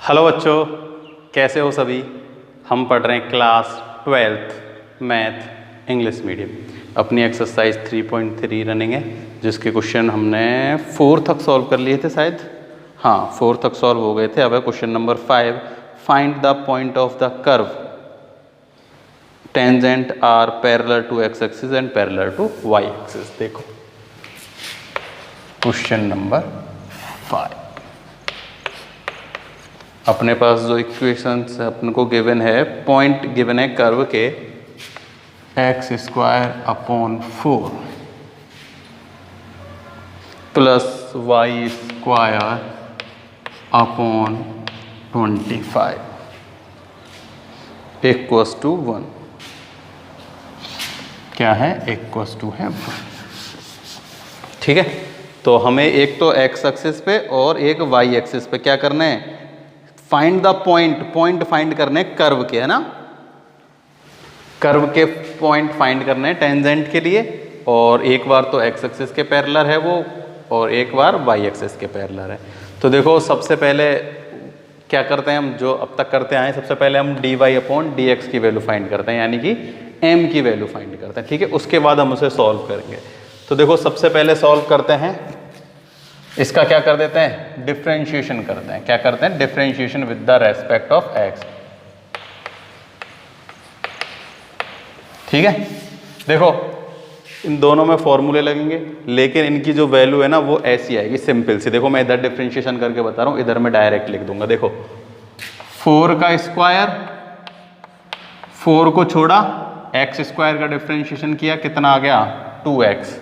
Hello बच्चों, कैसे हो सभी। हम पढ़ रहे हैं class 12th math English medium. अपनी एक्सरसाइज 3.3 रनिंग है, जिसके क्वेश्चन हमने 4 तक सॉल्व कर लिए थे शायद। हाँ, 4 तक सॉल्व हो गए थे। अब है question number 5, find the point of the curve tangent are parallel to x axis and parallel to y axis. देखो क्वेश्चन नंबर 5, अपने पास जो इक्वेशंस अपन को गिवन है, पॉइंट गिवन है कर्व के x square upon 4 plus y square upon 25 equals to 1। क्या है? इक्वल्स टू है 1। ठीक है, तो हमें एक तो एक्स एक्सिस पे और एक वाई एक्सिस पे क्या करना है, फाइंड द पॉइंट फाइंड करने कर्व के, है ना। कर्व के पॉइंट फाइंड करने टेंजेंट के लिए, और एक बार तो एक्स एक्सिस के पैरेलल है वो, और एक बार वाई एक्सिस के पैरेलल है। तो देखो सबसे पहले क्या करते हैं हम, जो अब तक करते आए, सबसे पहले हम d y upon d x की वैल्यू फाइंड करते हैं, यानी कि एम की वैल्यू फाइंड करते हैं। ठीक है, उसके बाद हम उसे सॉल्व करेंगे। तो देखो सबसे पहले सॉल्व करते हैं, इसका क्या कर देते हैं, डिफरेंशिएशन करते हैं। क्या करते हैं? Differentiation with the respect of x. ठीक है, देखो इन दोनों में फॉर्मूले लगेंगे, लेकिन इनकी जो वैल्यू है ना वो ऐसी आएगी, सिंपल सी। देखो मैं इधर डिफरेंशिएशन करके बता रहा हूं, इधर मैं डायरेक्ट लिख दूंगा। देखो 4 का स्क्वायर, 4 को छोड़ा, एक्स स्क्वायर का डिफरेंशिएशन किया, कितना आ गया 2x,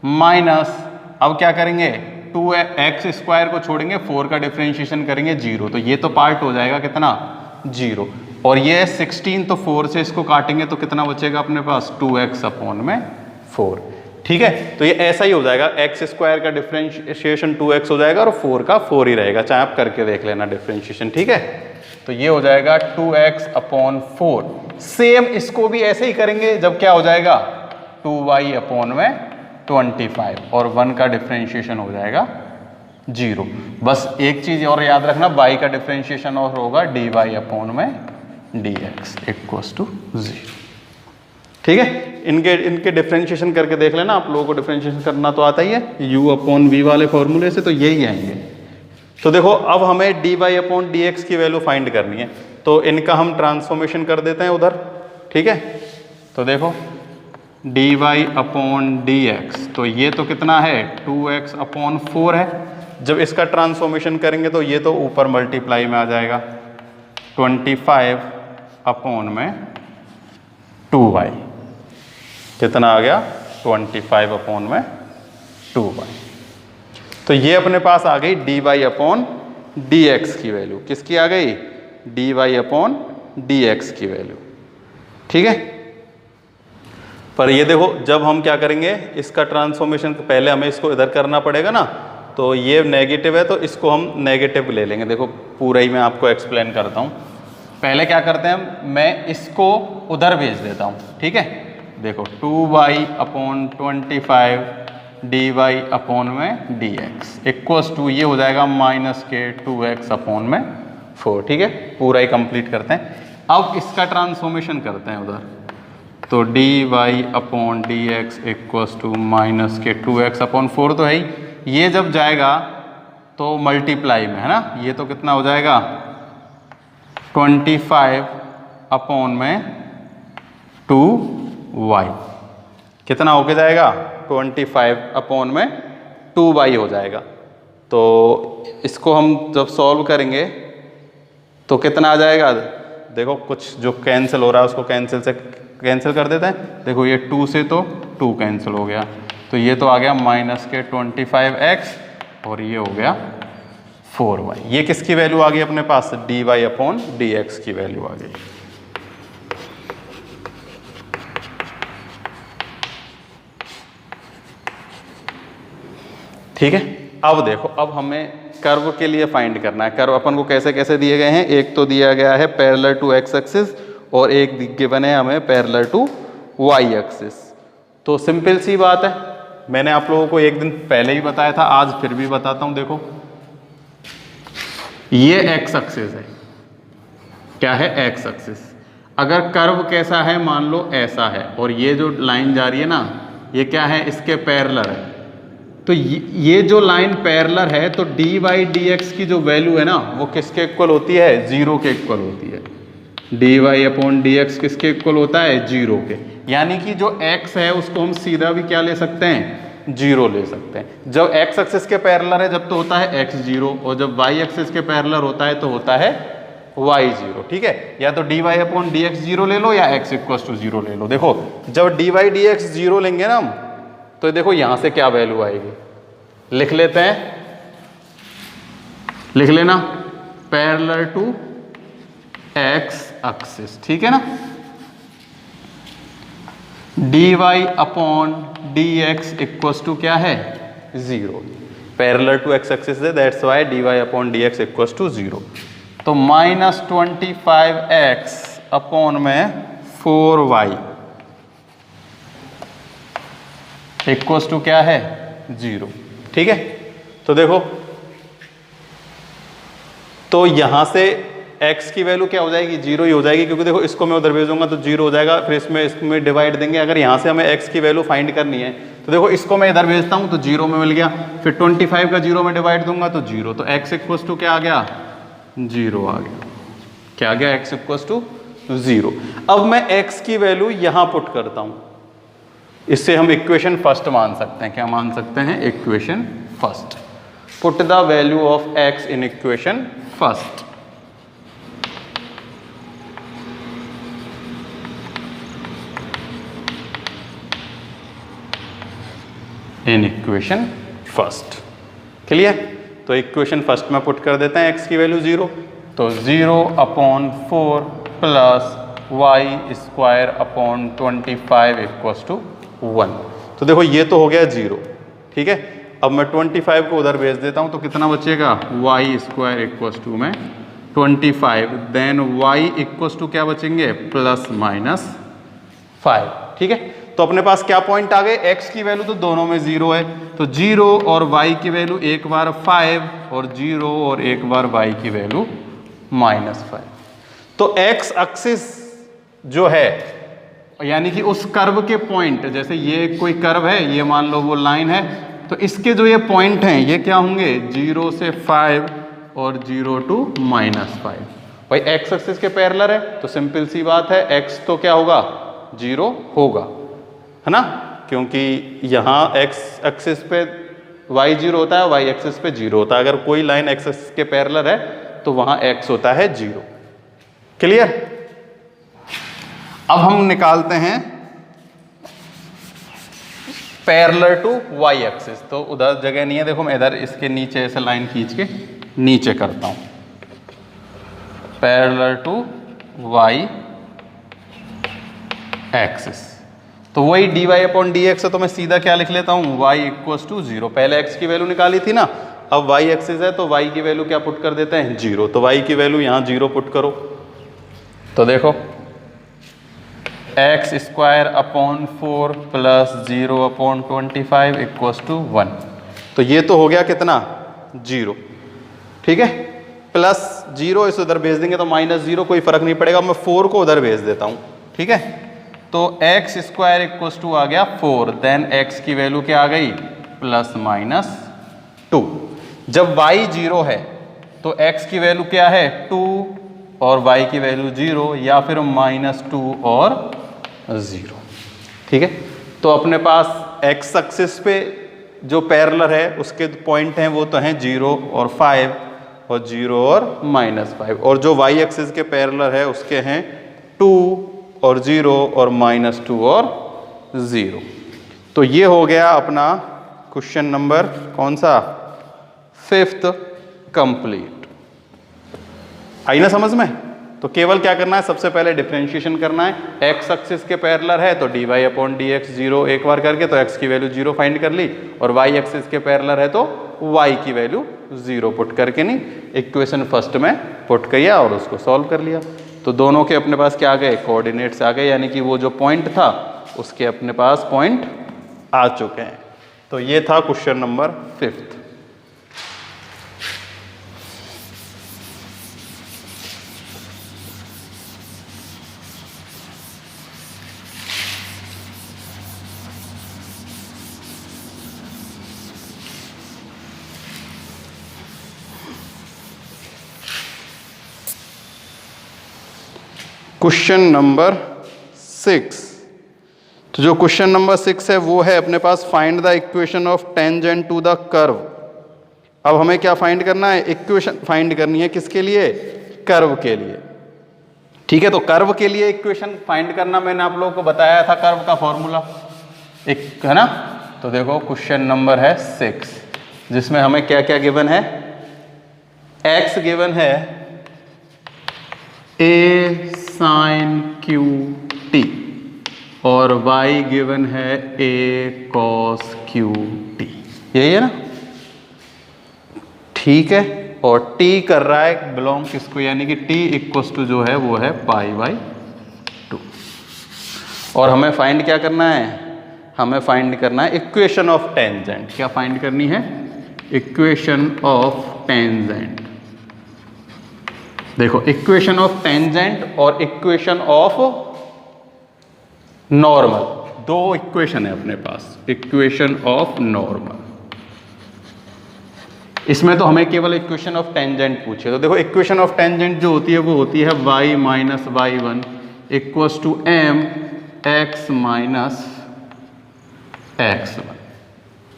माइनस अब क्या करेंगे, 2x स्क्वायर को छोड़ेंगे, 4 का डिफरेंशिएशन करेंगे 0, तो ये तो पार्ट हो जाएगा कितना 0, और ये 16, तो 4 से इसको काटेंगे तो कितना बचेगा अपने पास 2x अपॉन में 4। ठीक है, तो ये ऐसा ही हो जाएगा, एक्स स्क्वायर का डिफरेंशिएशन 2x हो जाएगा और 4 का 4 ही रहेगा, चाहे आप करके देख लेना डिफरेंशिएशन। ठीक है, तो ये हो जाएगा 2x अपॉन 4। सेम इसको भी ऐसे ही करेंगे जब क्या हो जाएगा 2y अपॉन में 25, और 1 का डिफरेंशिएशन हो जाएगा 0। बस एक चीज और याद रखना, y का डिफरेंशिएशन और होगा dy अपॉन में dx इक्वल्स टू 0। ठीक है, इनके डिफरेंशिएशन करके देख लेना, आप लोगों को डिफरेंशिएशन करना तो आता ही है, u अपॉन v वाले फॉर्मूले से तो यही आएंगे। तो देखो अब हमें dy अपॉन dx की वैल्यू फाइंड करनी है, तो इनका हम ट्रांसफॉर्मेशन कर देते हैं उधर। ठीक है, तो देखो dy अपॉन dx, तो ये तो कितना है 2x अपॉन 4 है। जब इसका ट्रांसफॉर्मेशन करेंगे तो ये तो ऊपर मल्टीप्लाई में आ जाएगा, 25 अपॉन में 2y, कितना आ गया 25 अपॉन में 2y। तो ये अपने पास आ गई dy अपॉन dx की वैल्यू। किसकी आ गई? dy अपॉन dx की वैल्यू। ठीक है, पर ये देखो जब हम क्या करेंगे, इसका ट्रांसफॉर्मेशन पहले हमें इसको इधर करना पड़ेगा ना, तो ये नेगेटिव है तो इसको हम नेगेटिव ले लेंगे। देखो पूरा ही मैं आपको एक्सप्लेन करता हूँ। पहले क्या करते हैं, मैं इसको उधर भेज देता हूँ। ठीक है, देखो 2y अपॉन 25 dy अपॉन में dx इक्वल्स टू, ये हो जाएगा माइनस के 2x अपॉन में 4। ठीक है, पूरा ही कंप्लीट करते हैं। अब इसका ट्रांसफॉर्मेशन करते हैं उधर, तो dy upon dx equals to minus के 2x अपॉन 4 तो है ही, ये जब जाएगा तो मल्टीप्लाई में, है ना, ये तो कितना हो जाएगा 25 अपॉन में 2y, कितना होके जाएगा 25 अपॉन में 2y हो जाएगा। तो इसको हम जब सॉल्व करेंगे तो कितना आ जाएगा, देखो कुछ जो कैंसिल हो रहा है उसको कैंसिल कर देते हैं। देखो ये 2 से तो 2 कैंसिल हो गया, तो ये तो आ गया माइनस के 25x, और ये हो गया 4y। ये किसकी वैल्यू आ गई अपने पास, dy अपॉन dx की वैल्यू आ गई। ठीक है, अब देखो अब हमें कर्व के लिए फाइंड करना है। कर्व अपन को कैसे कैसे दिए गए हैं, एक तो दिया गया है पैरेलल टू एक्स एक्सिस, और एक गिवन है हमें पैरेलल टू वाई एक्सिस। तो सिंपल सी बात है, मैंने आप लोगों को एक दिन पहले ही बताया था, आज फिर भी बताता हूं। देखो ये एक्स एक्सिस है, क्या है, एक्स एक्सिस। अगर कर्व कैसा है, मान लो ऐसा है, और ये जो लाइन जा रही है ना, ये क्या है, इसके पैरेलल है। तो ये जो लाइन पैरेलल है, तो डी वाई डी एक्स की जो वैल्यू है ना, वो किसके इक्वल होती है, 0 के इक्वल होती है। D y upon d x किसके इक्वल होता है, 0 के। यानी कि जो x है उसको हम सीधा भी क्या ले सकते हैं, 0 ले सकते हैं। जब x एक्सिस के पैरेलल है जब तो होता है x 0, और जब y एक्सिस के पैरेलल होता है तो होता है y 0। ठीक है, या तो d y upon d x 0 ले लो या x इक्वल टू 0 ले लो। देखो जब डी वाई डी एक्स 0 लेंगे ना हम, तो देखो यहां से क्या वैल्यू आएगी, लिख लेते हैं, लिख लेना, पैरेलल टू x एक्सिस। ठीक है ना, d y upon d x equal to क्या है, 0। पैरेलल टू x एक्सिस है, that's why d y upon d x equal to 0। तो -25x अपॉन में 4y इक्वल टू क्या है, 0। ठीक है, तो देखो, तो यहां से x की वैल्यू क्या हो जाएगी, 0 ही हो जाएगी, क्योंकि देखो इसको मैं उधर भेजूंगा तो 0 हो जाएगा, फिर इसमें डिवाइड देंगे। अगर यहां से हमें x की वैल्यू फाइंड करनी है तो देखो इसको मैं इधर भेजता हूं तो 0 में मिल गया, फिर 25 का 0 में डिवाइड दूंगा तो 0, तो x इक्वल टू क्या आ गया, 0 आ गया। क्या आ गया, x इक्वल टू 0। अब मैं x की वैल्यू यहां पुट करता हूं, इससे हम इक्वेशन फर्स्ट मान सकते हैं। क्या मान सकते हैं, equation first. Put the value of x in equation first. In equation first, clear. तो इक्वेशन फर्स्ट में पुट कर देते हैं x की वैल्यू 0, तो 0 upon 4 plus y square upon 25 equal to 1। तो देखो ये तो हो गया 0। ठीक है, अब मैं 25 को उधर भेज देता हूं तो कितना बचेगा, वाई स्क्वायर इक्वल टू में 25, देन वाई इक्वल टू क्या बचेंगे, प्लस माइनस 5। ठीक है, तो अपने पास क्या पॉइंट आ गए, x की वैल्यू तो दोनों में 0 है, तो 0 और y की वैल्यू एक बार 5 और 0 और एक बार y की वैल्यू -5। तो x एक्सिस जो है, यानी कि उस कर्व के पॉइंट, जैसे ये कोई कर्व है, ये मान लो वो लाइन है, तो इसके जो ये पॉइंट हैं ये क्या होंगे, 0 से 5 और 0 to -5। भाई x एक्सिस के पैरेलल है तो सिंपल सी बात है, x तो क्या होगा, 0 होगा, है ना, क्योंकि यहाँ x एक्सिस पे y 0 होता है, y एक्सिस पे 0 होता है। अगर कोई लाइन x एक्सिस के पैरेलल है तो वहां x होता है 0। क्लियर। अब हम निकालते हैं पैरेलल टू y एक्सिस, तो उधर जगह नहीं है, देखो मैं इधर इसके नीचे ऐसे लाइन खींच के नीचे करता हूं, पैरेलल टू y एक्सिस। तो वही dy अपॉन डी एक्स है, तो मैं सीधा क्या लिख लेता हूं, y इक्वल टू 0। पहले x की वैल्यू निकाली थी ना, अब y एक्सिस है तो y की वैल्यू क्या पुट कर देते हैं, 0। तो y की वैल्यू यहां 0 पुट करो, तो देखो x square upon 4 plus 0 upon 25 equal to 1। तो ये तो हो गया कितना, 0। ठीक है, प्लस 0 इस उधर भेज देंगे तो -0, कोई फर्क नहीं पड़ेगा, मैं 4 को उधर भेज देता हूं। ठीक है, तो x स्क्वायर इक्वल टू आ गया 4, देन x की वैल्यू क्या आ गई, +2। जब y 0 है तो x की वैल्यू क्या है, 2 और y की वैल्यू 0, या फिर -2 और 0। ठीक है, तो अपने पास x एक्सिस पे जो पैरेलल है उसके पॉइंट हैं वो तो हैं 0 और 5 और 0 और -5, और जो y एक्सिस के पैरेलल है उसके हैं 2 और 0 और -2 और 0। तो ये हो गया अपना क्वेश्चन नंबर कौन सा, 5th कंप्लीट। आई ना समझ में। तो केवल क्या करना है, सबसे पहले डिफरेंशिएशन करना है। x एक्सिस के पैरेलल है तो dy अपॉन डी एक्स 0 एक बार करके तो x की वैल्यू 0 फाइंड कर ली, और y एक्सिस के पैरेलल है तो y की वैल्यू 0 पुट करके नहीं, इक्वेशन फर्स्ट में पुट किया और उसको सॉल्व कर लिया। तो दोनों के अपने पास क्या आ गए, कोऑर्डिनेट्स आ गए, यानी कि वो जो पॉइंट था उसके अपने पास पॉइंट आ चुके हैं। तो ये था question number 5th। Question number 6। तो जो क्वेश्चन नंबर 6 है वो है अपने पास find the equation of tangent to the curve. अब हमें क्या फाइंड करना है? इक्वेशन फाइंड करनी है किसके लिए? कर्व के लिए। ठीक है, तो कर्व के लिए इक्वेशन फाइंड करना मैंने आप लोगों को बताया था, कर्व का फॉर्मूला एक है ना। तो देखो क्वेश्चन नंबर है 6 जिसमें हमें क्या क्या गिवन है? x गिवन है a sin q t और y गिवन है a cos q t, यही है ना। ठीक है, और t कर रहा है बिलोंग किसको, यानी कि t इक्वल्स टू जो है वो है पाई बाई 2। और हमें फाइंड क्या करना है? हमें फाइंड करना है इक्वेशन ऑफ टेंजेंट। क्या फाइंड करनी है? Equation of tangent. देखो इक्वेशन ऑफ टेंजेंट और इक्वेशन ऑफ नॉर्मल, दो इक्वेशन है अपने पास। इक्वेशन ऑफ नॉर्मल, इसमें तो हमें केवल इक्वेशन ऑफ टेंजेंट पूछे। तो देखो इक्वेशन ऑफ टेंजेंट जो होती है वो होती है y minus y one equals to m x minus x one.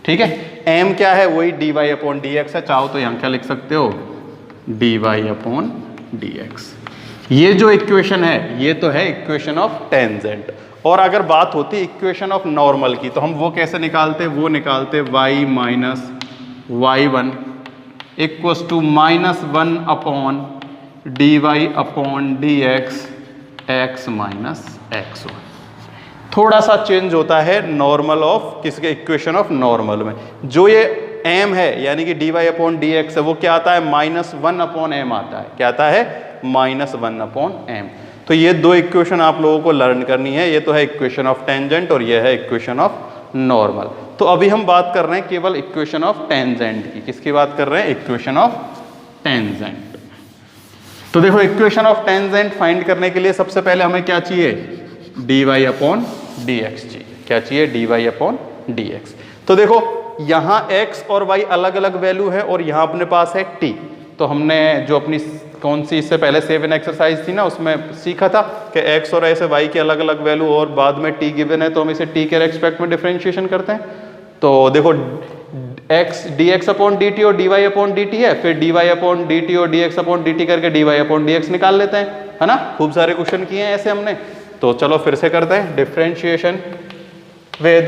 ठीक है, m क्या है? वही dy अपॉन डी एक्स है। चाहो तो यहाँ क्या लिख सकते हो? dy upon d x. ये जो इक्वेशन है ये तो है इक्वेशन ऑफ टेंजेंट। और अगर बात होती है इक्वेशन ऑफ नॉर्मल की तो हम वो कैसे निकालते? वो निकालते y minus y one equals to minus 1 upon d y upon d x x minus x one. थोड़ा सा चेंज होता है नॉर्मल ऑफ किसके? इक्वेशन ऑफ नॉर्मल में जो ये m है यानी कि d y upon d x है वो क्या आता है? माइनस 1 अपॉन एम आता है। क्या आता है? Minus 1 upon m. तो ये दो इक्वेशन आप लोगों को लर्न करनी है। ये तो है इक्वेशन ऑफ टेंजेंट और ये है इक्वेशन ऑफ नॉर्मल। तो अभी हम बात कर रहे हैं केवल इक्वेशन ऑफ टेंजेंट की। किसकी बात कर रहे हैं? Equation of tangent. तो देखो इक्वेशन ऑफ टेंजेंट फाइंड करने के लिए सबसे पहले हमें क्या चाहिए? D y upon d x चाहिए। क्या चाहिए? D y upon d x. तो देखो यहाँ x और y अलग अलग वैल्यू है और यहाँ अपने पास है t। तो हमने जो अपनी कौन सी इससे पहले 7 एक्सरसाइज थी ना उसमें सीखा था कि x और ऐसे y की अलग अलग वैल्यू और बाद में t गिवन है तो हम इसे t के रेस्पेक्ट में डिफरेंशिएशन करते हैं। तो देखो x dx अपॉन dt और dy अपॉन dt है, फिर dy अपॉन dt और dx अपॉन dt करके dy अपॉन dx निकाल लेते हैं, है ना। खूब सारे क्वेश्चन किए हैं ऐसे हमने। तो चलो फिर से करते हैं differentiation with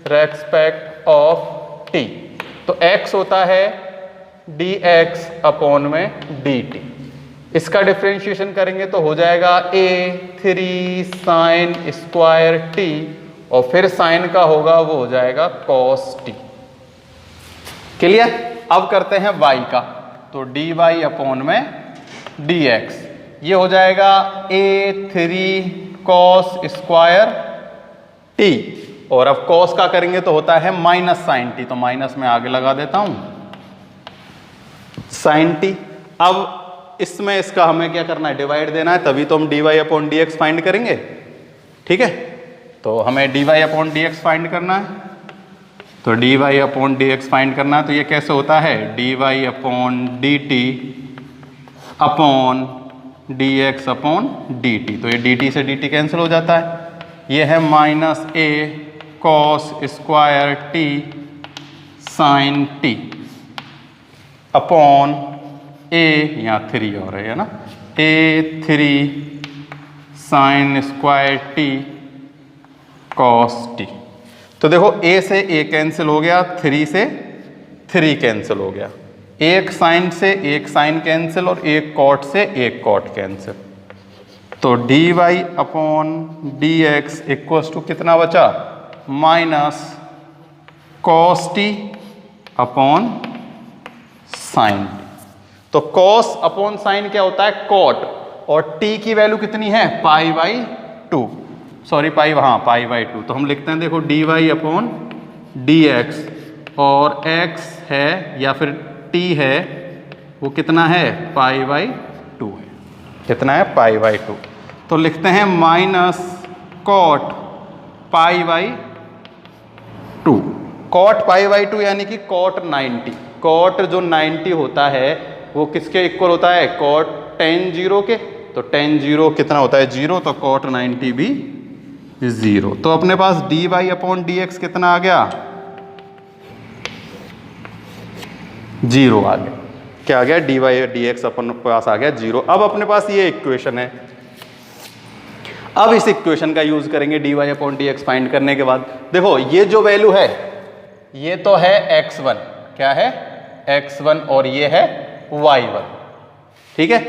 respect of t। तो x होता है dx अपॉन में dt। इसका डिफरेंशिएशन करेंगे तो हो जाएगा a3 साइन स्क्वायर t और फिर साइन का होगा वो हो जाएगा cos t। क्लियर? अब करते हैं y का। तो dy अपॉन में dx ये हो जाएगा a3 cos स्क्वायर t और अब cos का करेंगे तो होता है माइनस साइन t। तो माइनस में आगे लगा देता हूं साइन t। अब इसमें इसका हमें क्या करना है? डिवाइड देना है, तभी तो हम dy upon d x find करेंगे। ठीक है, तो हमें dy upon d x find करना है। तो dy upon d x find करना है तो ये कैसे होता है? dy upon d t upon d x upon d t. तो ये डी टी से डी टी कैंसिल हो जाता है। ये है minus a cos square t sine t upon a, यहाँ 3 और है ना, a3 sine square t cos t। तो देखो a से a कैंसिल हो गया, 3 से 3 कैंसिल हो गया, एक साइन से एक साइन कैंसिल और एक कॉट से एक कॉट कैंसिल। तो dy upon d x equals to कितना बचा? Minus cos t upon sine t। तो cos अपॉन साइन क्या होता है? कॉट, और t की वैल्यू कितनी है? पाई बाई 2, सॉरी पाई, हाँ पाई बाई 2। तो हम लिखते हैं देखो dy अपॉन डी एक्स और x है या फिर t है वो कितना है? पाई बाई 2 है। कितना है? Pi by 2। तो लिखते हैं minus cot pi by 2। Cot pi by 2 यानी कि कॉट 90। कॉट जो 90 होता है वो किसके इक्वल होता है? कॉट tan 0 के। तो tan 0 कितना होता है 0, तो cot 90 भी 0। तो अपने पास dy/dx कितना आ गया 0 आ गया। क्या आ गया dy/dx अपन पास आ गया 0। अब अपने पास ये इक्वेशन है, अब इस इक्वेशन का यूज करेंगे dy/dx फाइंड करने के बाद। देखो ये जो वैल्यू है ये तो है x1, क्या है x1, और ये है y1, ठीक है।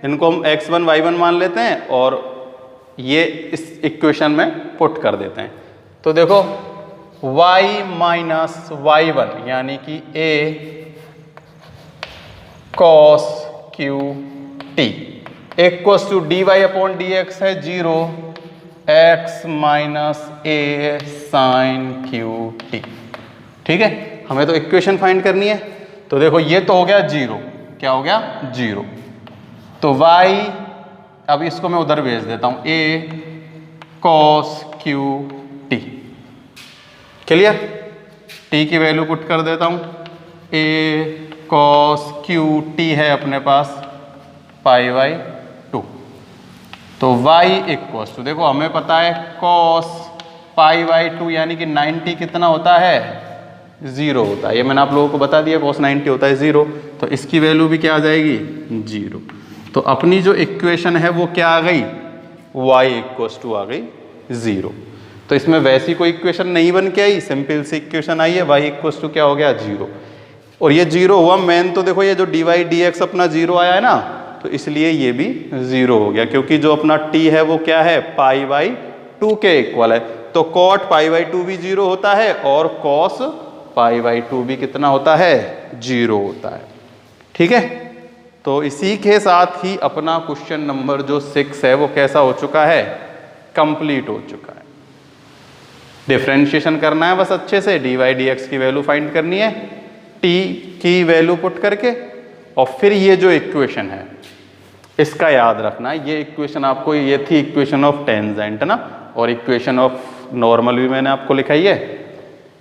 इनको हम x1 y1 मान लेते हैं और ये इस इक्वेशन में पुट कर देते हैं। तो देखो y माइनस y1 यानी कि a cos qt equals to dy/dx है 0 x minus a sin qt, ठीक है। हमें तो इक्वेशन फाइंड करनी है। तो देखो ये तो हो गया 0, क्या हो गया 0, तो y, अब इसको मैं उधर भेज देता हूं a cos qt, clear. t की वैल्यू पुट कर देता हूं, a cos qt है अपने पास π/2, तो y इक्वल्स टू, देखो हमें पता है cos π/2 यानी कि 90 कितना होता है 0 होता है, ये मैंने आप लोगों को बता दिया cos 90 होता है 0, तो इसकी वैल्यू भी क्या आ जाएगी 0। तो अपनी जो इक्वेशन है वो क्या आ गई y इक्वल्स टू आ गई 0। तो इसमें वैसी कोई इक्वेशन नहीं बन के आई, सिंपल सी इक्वेशन आई है, y इक्वल्स टू क्या हो गया 0। और ये 0 हुआ मेन, तो देखो ये जो dy/dx अपना 0 आया है ना, तो इसलिए ये भी 0 हो गया, क्योंकि जो अपना t है वो क्या है π/2 के इक्वल है। तो cot π/2 भी 0 होता है और cos π/2 भी कितना होता है 0 होता है, ठीक है। तो इसी के साथ ही अपना क्वेश्चन नंबर जो 6 है वो कैसा हो चुका है, कंप्लीट हो चुका है। डिफरेंशिएशन करना है बस अच्छे से, dy/dx की वैल्यू फाइंड करनी है t की वैल्यू पुट करके, और फिर ये जो इक्वेशन है इसका याद रखना है। ये इक्वेशन आपको, ये थी इक्वेशन ऑफ टेंजेंट ना, और इक्वेशन ऑफ नॉर्मल भी मैंने आपको लिखाई है।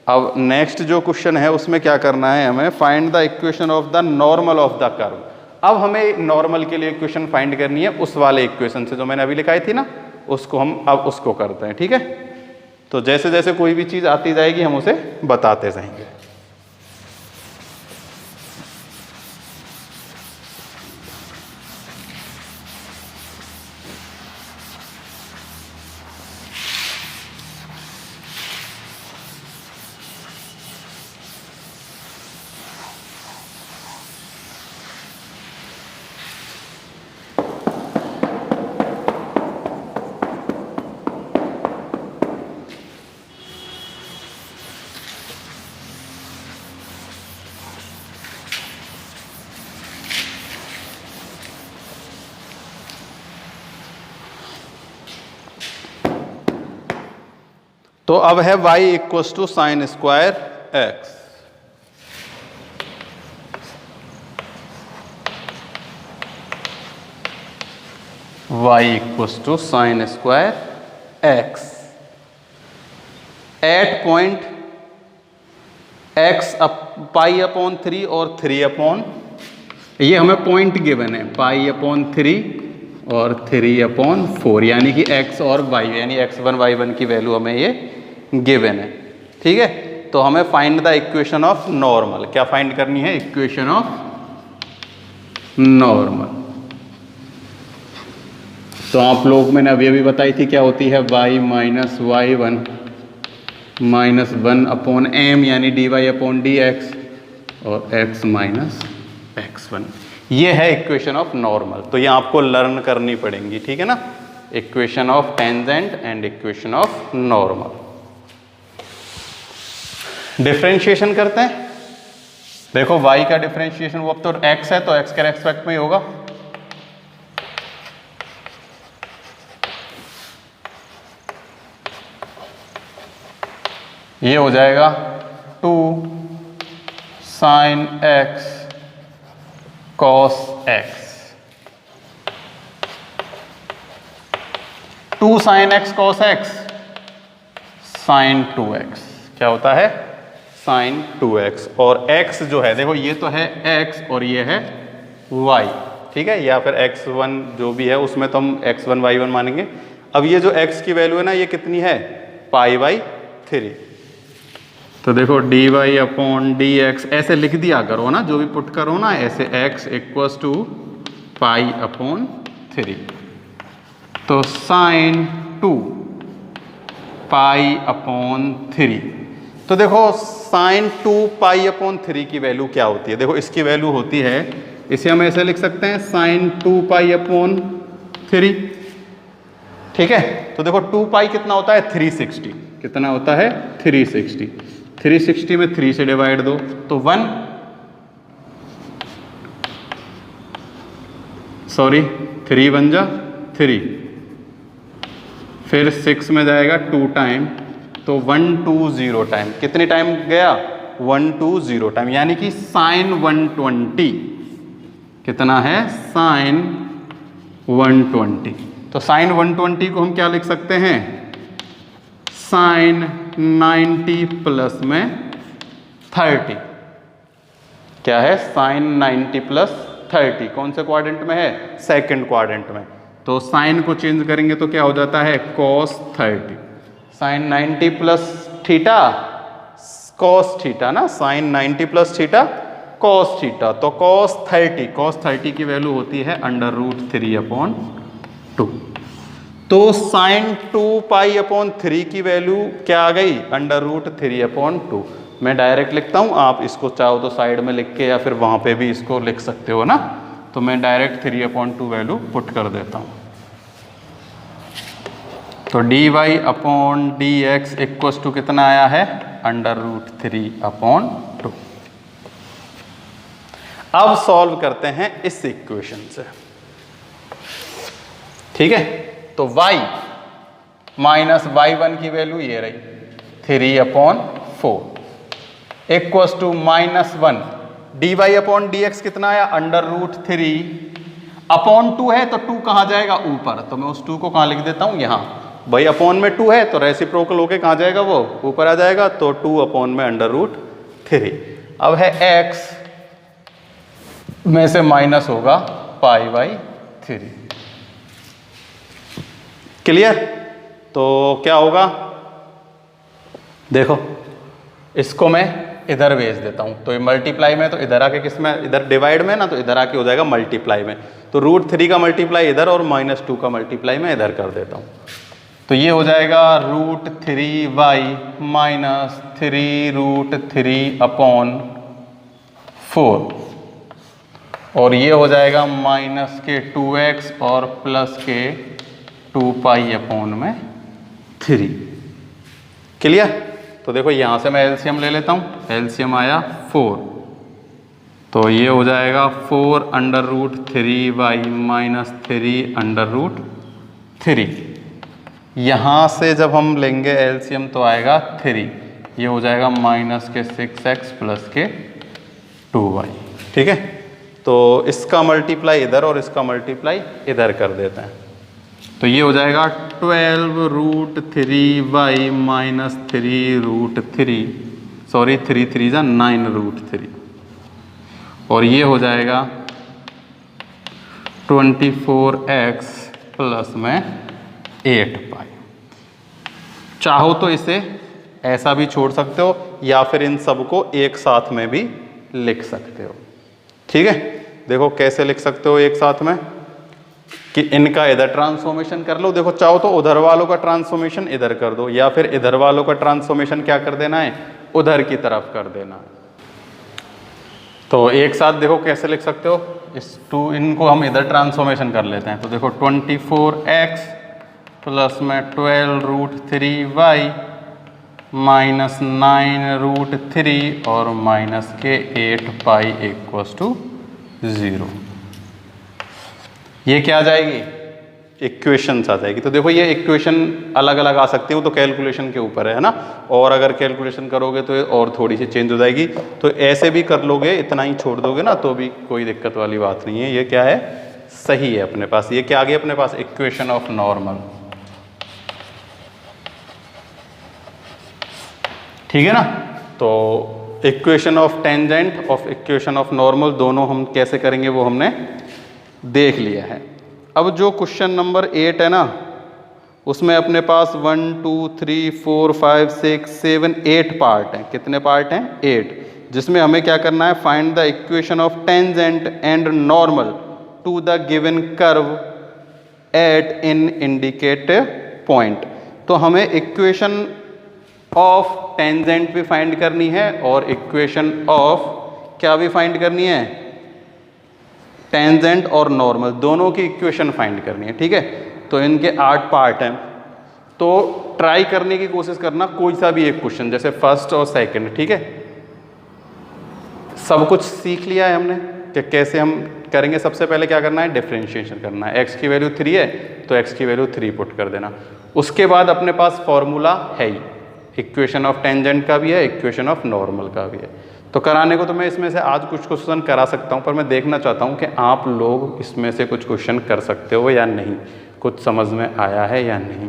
अब नेक्स्ट जो क्वेश्चन है उसमें क्या करना है हमें, find the equation of the normal of the curve. अब हमें नॉर्मल के लिए इक्वेशन फाइंड करनी है उस वाले इक्वेशन से जो मैंने अभी लिखाई थी ना, उसको हम अब उसको करते हैं, ठीक है। तो जैसे जैसे कोई भी चीज आती जाएगी हम उसे बताते जाएंगे। तो अब है y equals to sine square x। y equals to sine square x at point x π/3 और 3/, ये हमें पॉइंट गिवन है π/3 और 3/4, यानी कि x और y, यानी x1 y1 की वैल्यू हमें ये गिवन है, ठीक है। तो हमें find the equation of normal, क्या फाइंड करनी है, इक्वेशन ऑफ नॉर्मल। तो आप लोग मैंने अभी अभी बताई थी क्या होती है, y minus y1 minus 1/m यानी dy/dx और x माइनस x1, ये है इक्वेशन ऑफ नॉर्मल। तो ये आपको लर्न करनी पड़ेंगी, ठीक है ना, equation of tangent and equation of normal. Differentiation करते हैं। देखो y का डिफरेंशिएशन, वो अब तो x है तो x के रेस्पेक्ट में ही होगा। ये हो जाएगा 2 sin x cos x, 2 sin x cos x sin 2x, क्या होता है sin 2x। और x जो है, देखो ये तो है x और ये है y, ठीक है, या फिर x1 जो भी है उसमें तो हम x1 y1 मानेंगे। अब ये जो x की वैल्यू है ना, ये कितनी है, π/3। तो देखो dy अपॉन dx ऐसे लिख दिया करो ना, जो भी पुट करो ना ऐसे, x इक्वल्स टू π/3। तो साइन 2 π/3। तो देखो साइन 2 π/3 की वैल्यू क्या होती है, देखो इसकी वैल्यू होती है, इसे हम ऐसे लिख सकते हैं साइन 2 π/3। ठीक है, तो देखो 2 कितना होता है, 360। कितना होता है, 360। 360 में 3 से डिवाइड दो तो 1, सॉरी 3 बन जा 3, फिर 6 में जाएगा 2 टाइम, तो 120 टाइम। कितनी टाइम गया, 120 टाइम, यानी कि साइन 120। कितना है, साइन 120। तो साइन 120 को हम क्या लिख सकते हैं, साइन 90 प्लस में 30। क्या है, साइन 90 प्लस 30। कौन से क्वाड्रेंट में है, सेकंड क्वाड्रेंट में। तो साइन को चेंज करेंगे तो क्या हो जाता है, cos 30। Sine 90 plus theta cos theta ना, sine 90 plus theta cos theta. तो cos 30 की वैल्यू होती है √3/2। तो साइन 2 π/3 की वैल्यू क्या आ गई, √3/2। मैं डायरेक्ट लिखता हूं, आप इसको चाहो तो साइड में लिख के या फिर वहां पे भी इसको लिख सकते हो ना। तो मैं डायरेक्ट 3/2 वैल्यू पुट कर देता हूं। तो dy upon dx equals to कितना आया है, √3/2। अब सॉल्व करते हैं इस इक्वेशन से। ठीक है, तो y माइनस y1 की वैल्यू ये रही 3/4 equals to -1। dy upon dx कितना आया, √3/2 है, तो 2 कहाँ जाएगा, ऊपर। तो मैं उस 2 को कहाँ लिख देता हूं, यहां। भाई अपॉन में 2 है तो रेसिप्रोकल होके कहाँ जाएगा, वो ऊपर आ जाएगा। तो 2 अपॉन में √3। अब है x में से माइनस होगा π/3। क्लियर। तो क्या होगा, देखो इसको मैं इधर भेज देता हूं। तो ये मल्टीप्लाई में, तो इधर आके किस में, इधर डिवाइड में ना, तो इधर आके हो जाएगा मल्टीप्लाई में। तो √3 का मल्टीप्लाई इधर और -2 का मल्टीप्लाई मैं इधर कर देता हूं। तो ये हो जाएगा √3y माइनस 3√3/4 और ये हो जाएगा माइनस के 2x और प्लस के 2π/3। क्लियर। तो देखो यहां से मैं एलसीएम ले लेता हूं, एलसीएम आया 4। तो ये हो जाएगा 4√3y माइनस 3√3। यहां से जब हम लेंगे एलसीएम तो आएगा 3। ये हो जाएगा माइनस के 6x प्लस के 2y। ठीक है, तो इसका मल्टीप्लाई इधर और इसका मल्टीप्लाई इधर कर देते हैं। तो ये हो जाएगा 12√3y माइनस 3√3, सॉरी 3 3 जा 9√3। और ये हो जाएगा 24x प्लस में 8π। चाहो तो इसे ऐसा भी छोड़ सकते हो या फिर इन सबको एक साथ में भी लिख सकते हो। ठीक है, देखो कैसे लिख सकते हो एक साथ में, कि इनका इधर ट्रांसफॉर्मेशन कर लो। देखो चाहो तो उधर वालों का ट्रांसफॉर्मेशन इधर कर दो, या फिर इधर वालों का ट्रांसफॉर्मेशन क्या कर देना है, उधर की तरफ कर देना है। तो एक साथ देखो कैसे लिख सकते हो, इस 2 इनको हम इधर ट्रांसफॉर्मेशन कर लेते हैं। तो देखो 24x प्लस में 12√3y माइनस 9√3 और माइनस के 8π इक्वल्स टू 0। ये क्या आ जाएगी, इक्वेशंस आ जाएगी। तो देखो ये इक्वेशन अलग अलग आ सकती है, वो तो कैलकुलेशन के ऊपर है ना। और अगर कैलकुलेशन करोगे तो और थोड़ी सी चेंज हो जाएगी। तो ऐसे भी कर लोगे, इतना ही छोड़ दोगे ना तो भी कोई दिक्कत वाली बात नहीं है। ये क्या है, सही है अपने पास। ये क्या आ गया अपने पास, इक्वेशन ऑफ नॉर्मल। ठीक है ना। तो equation of tangent of equation of normal दोनों हम कैसे करेंगे वो हमने देख लिया है। अब जो क्वेश्चन नंबर 8 है ना, उसमें अपने पास 1 2 3 4 5 6 7 8 पार्ट हैं। कितने पार्ट हैं? 8। जिसमें हमें क्या करना है? Find the equation of tangent and normal to the given curve at in indicated point. तो हमें इक्वेशन ऑफ टेंजेंट भी फाइंड करनी है और इक्वेशन ऑफ क्या भी फाइंड करनी है? टेंजेंट और नॉर्मल दोनों की इक्वेशन फाइंड करनी है। ठीक है, तो इनके 8 पार्ट हैं। तो ट्राई करने की कोशिश करना कोई सा भी एक क्वेश्चन, जैसे फर्स्ट और सेकंड। ठीक है, सब कुछ सीख लिया है हमने कि कैसे हम करेंगे। सबसे पहले क्या करना है? डिफरेंशिएशन करना है। x की वैल्यू 3 है तो x की वैल्यू 3 पुट कर देना। उसके बाद अपने पास फॉर्मूला है ही, इक्वेशन ऑफ टेंजेंट का भी है, इक्वेशन ऑफ नॉर्मल का भी है। तो कराने को तो मैं इसमें से आज कुछ क्वेश्चन करा सकता हूँ, पर मैं देखना चाहता हूँ कि आप लोग इसमें से कुछ क्वेश्चन कर सकते हो या नहीं, कुछ समझ में आया है या नहीं।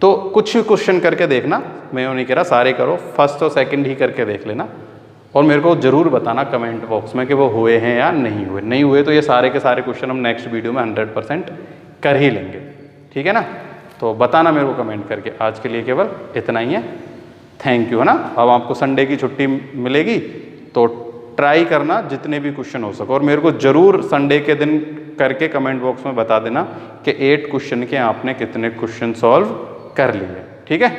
तो कुछ भी क्वेश्चन करके देखना, मैं वो नहीं कह रहा सारे करो, फर्स्ट और सेकंड ही करके देख लेना और मेरे को ज़रूर बताना कमेंट बॉक्स में कि वो हुए हैं या नहीं हुए। नहीं हुए तो ये सारे के सारे क्वेश्चन हम नेक्स्ट वीडियो में 100% कर ही लेंगे। ठीक है ना, तो बताना मेरे को कमेंट करके। आज के लिए केवल इतना ही है। थैंक यू, है ना। अब आपको संडे की छुट्टी मिलेगी तो ट्राई करना जितने भी क्वेश्चन हो सके और मेरे को ज़रूर संडे के दिन करके कमेंट बॉक्स में बता देना कि 8 क्वेश्चन के आपने कितने क्वेश्चन सॉल्व कर लिए। ठीक है।